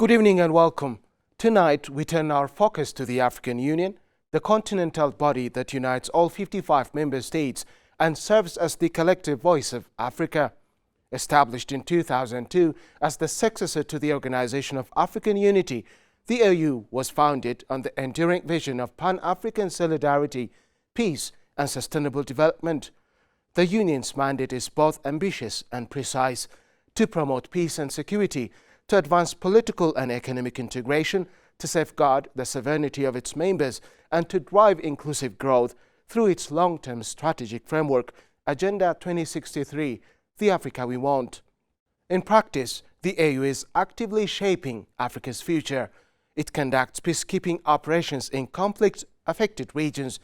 Good evening and welcome. Tonight, we turn our focus to the African Union, the continental body that unites all 55 member states and serves as the collective voice of Africa. Established in 2002 as the successor to the Organization of African Unity, the AU was founded on the enduring vision of Pan-African solidarity, peace and sustainable development. The Union's mandate is both ambitious and precise: to promote peace and security, to advance political and economic integration, to safeguard the sovereignty of its members, and to drive inclusive growth through its long-term strategic framework, Agenda 2063, the Africa we want. In practice, the AU is actively shaping Africa's future. It conducts peacekeeping operations in conflict-affected regions,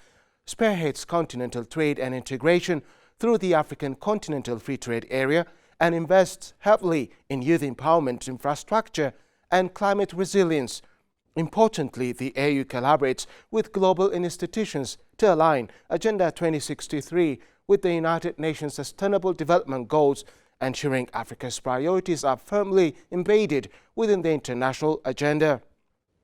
spearheads continental trade and integration through the African Continental Free Trade Area, and invests heavily in youth empowerment infrastructure and climate resilience. Importantly, the AU collaborates with global institutions to align Agenda 2063 with the United Nations Sustainable Development Goals, ensuring Africa's priorities are firmly embedded within the international agenda.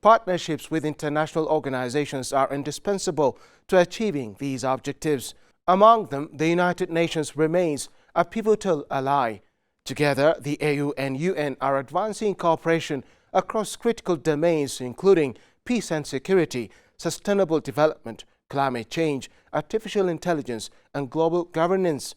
Partnerships with international organizations are indispensable to achieving these objectives. Among them, the United Nations remains a pivotal ally. Together, the AU and UN are advancing cooperation across critical domains including peace and security, sustainable development, climate change, artificial intelligence, and global governance.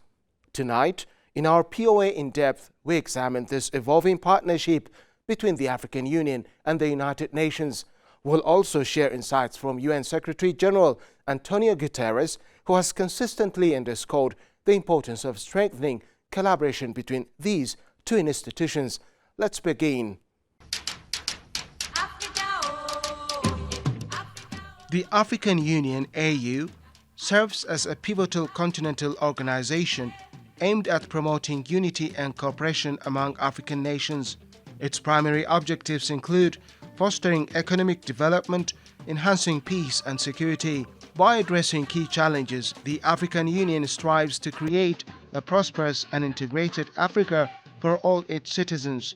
Tonight, in our POA In-Depth, we examine this evolving partnership between the African Union and the United Nations. We'll also share insights from UN Secretary-General Antonio Guterres, who has consistently underscored the importance of strengthening collaboration between these two institutions. Let's begin. The African Union, AU, serves as a pivotal continental organization aimed at promoting unity and cooperation among African nations. Its primary objectives include fostering economic development, enhancing peace and security. By addressing key challenges, the African Union strives to create a prosperous and integrated Africa for all its citizens.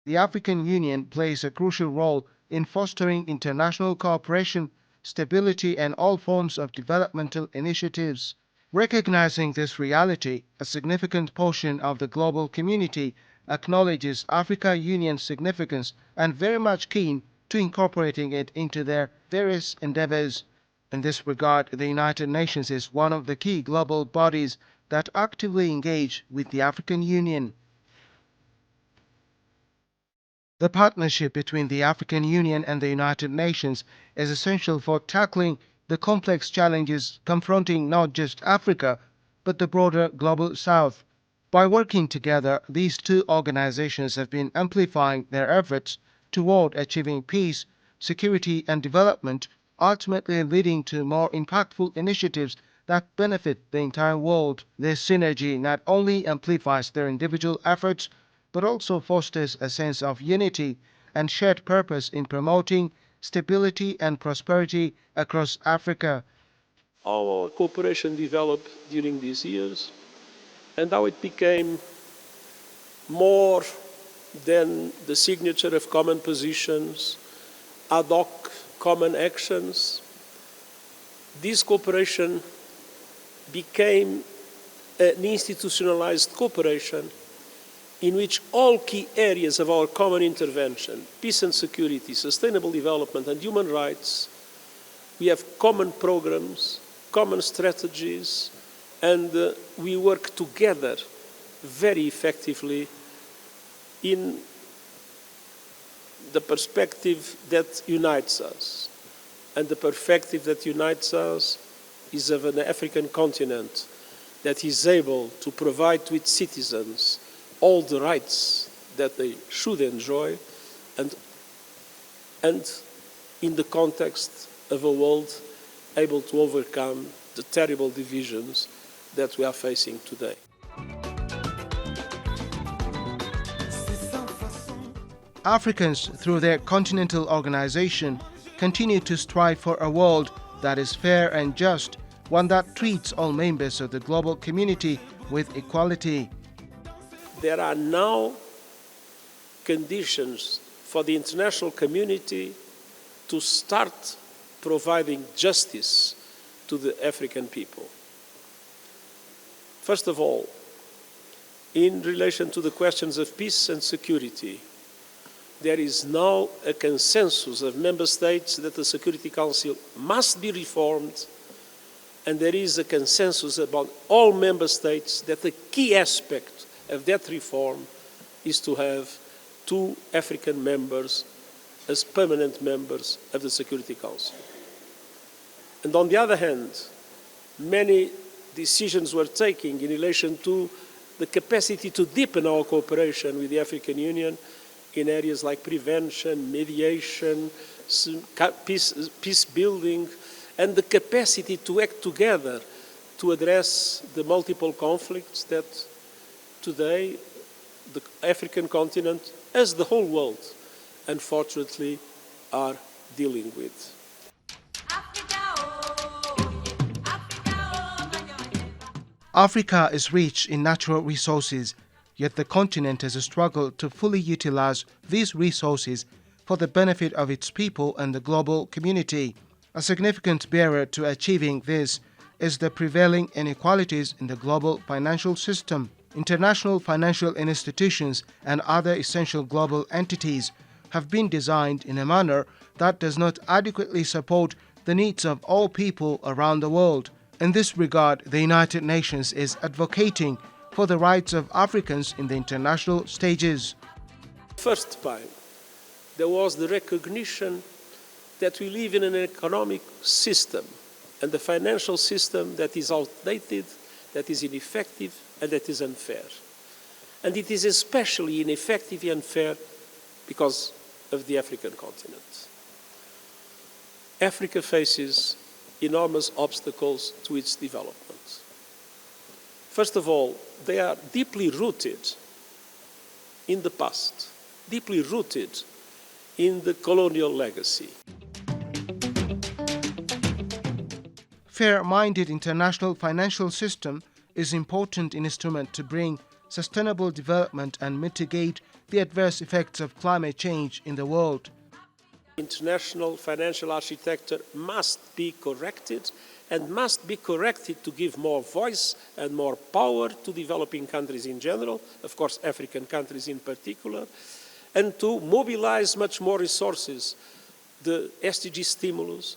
The African Union plays a crucial role in fostering international cooperation, stability, and all forms of developmental initiatives. Recognizing this reality, a significant portion of the global community acknowledges African Union's significance and very much keen to incorporating it into their various endeavors. In this regard, the United Nations is one of the key global bodies that actively engage with the African Union. The partnership between the African Union and the United Nations is essential for tackling the complex challenges confronting not just Africa, but the broader global South. By working together, these two organizations have been amplifying their efforts toward achieving peace, security, and development, ultimately leading to more impactful initiatives that benefit the entire world. This synergy not only amplifies their individual efforts, but also fosters a sense of unity and shared purpose in promoting stability and prosperity across Africa. Our cooperation developed during these years, and how it became more than the signature of common positions, ad hoc common actions. This cooperation became an institutionalized cooperation in which all key areas of our common intervention, peace and security, sustainable development and human rights, we have common programs, common strategies, and we work together very effectively in the perspective that unites us. And the perspective that unites us is of an African continent that is able to provide to its citizens all the rights that they should enjoy, and in the context of a world able to overcome the terrible divisions that we are facing today. Africans, through their continental organization, continue to strive for a world that is fair and just, one that treats all members of the global community with equality. There are now conditions for the international community to start providing justice to the African people. First of all, in relation to the questions of peace and security, there is now a consensus of member states that the Security Council must be reformed, and there is a consensus among all member states that the key aspect of that reform is to have 2 African members as permanent members of the Security Council. And on the other hand, many decisions were taken in relation to the capacity to deepen our cooperation with the African Union in areas like prevention, mediation, peace building, and the capacity to act together to address the multiple conflicts that today the African continent, as the whole world, unfortunately, are dealing with. Africa is rich in natural resources, yet the continent has struggled to fully utilize these resources for the benefit of its people and the global community. A significant barrier to achieving this is the prevailing inequalities in the global financial system. International financial institutions and other essential global entities have been designed in a manner that does not adequately support the needs of all people around the world. In this regard, the United Nations is advocating for the rights of Africans in the international stages. First time, there was the recognition that we live in an economic system and the financial system that is outdated, that is ineffective, and that is unfair. And it is especially ineffective and unfair because of the African continent. Africa faces enormous obstacles to its development. First of all, they are deeply rooted in the past, deeply rooted in the colonial legacy. Fair-minded international financial system is an important instrument to bring sustainable development and mitigate the adverse effects of climate change in the world. International financial architecture must be corrected, and must be corrected to give more voice and more power to developing countries in general, of course African countries in particular, and to mobilize much more resources, the SDG stimulus,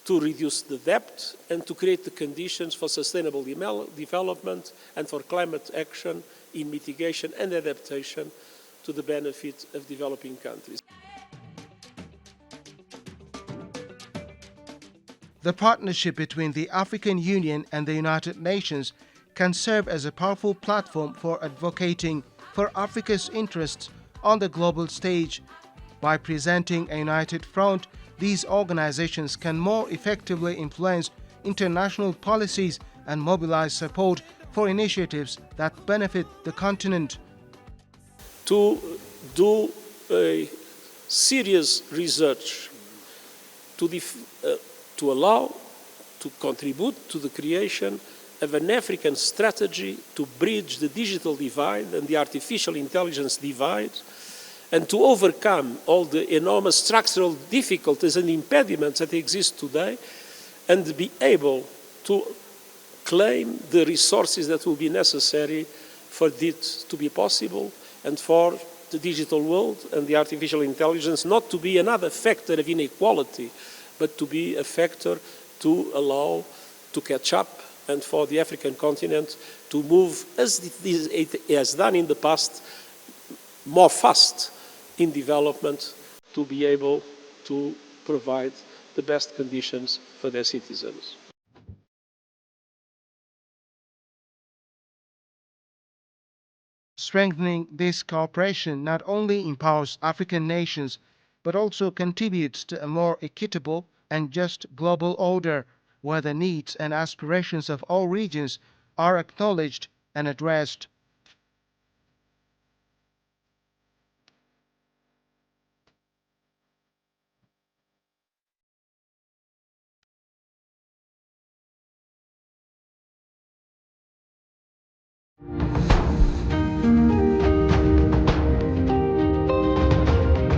to reduce the debt and to create the conditions for sustainable development and for climate action in mitigation and adaptation to the benefit of developing countries. The partnership between the African Union and the United Nations can serve as a powerful platform for advocating for Africa's interests on the global stage. By presenting a united front, these organizations can more effectively influence international policies and mobilize support for initiatives that benefit the continent. To do a serious research to allow, to contribute to the creation of an African strategy to bridge the digital divide and the artificial intelligence divide, and to overcome all the enormous structural difficulties and impediments that exist today, and be able to claim the resources that will be necessary for this to be possible, and for the digital world and the artificial intelligence not to be another factor of inequality, but to be a factor to allow to catch up, and for the African continent to move, as it has done in the past, more fast in development, to be able to provide the best conditions for their citizens. Strengthening this cooperation not only empowers African nations, but also contributes to a more equitable and just global order, where the needs and aspirations of all regions are acknowledged and addressed.